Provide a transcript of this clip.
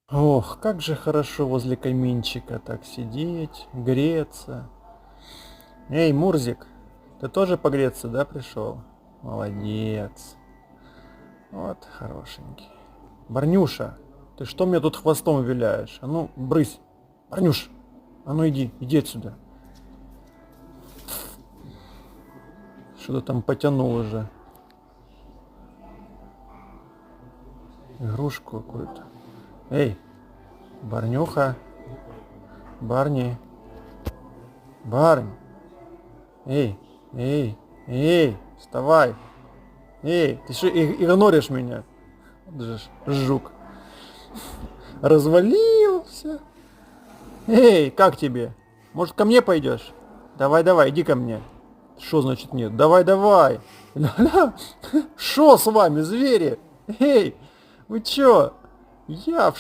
Ох, как же хорошо возле каминчика так сидеть, греться. Эй, Мурзик, ты тоже погреться, да, пришел? Молодец. Вот, хорошенький. Барнюша, ты что мне тут хвостом виляешь? А ну, брысь. Барнюш, а ну иди отсюда. Что-то там потянул уже. Игрушку какую-то. Эй, Барнюха, Барни, Барнь. Эй, вставай. Эй, ты что, игноришь меня? Вот же ж жук. Развалился. Эй, как тебе? Может, ко мне пойдешь? Давай, иди ко мне. Что значит нет? Давай. Шо с вами, звери? Эй, вы чё? Я в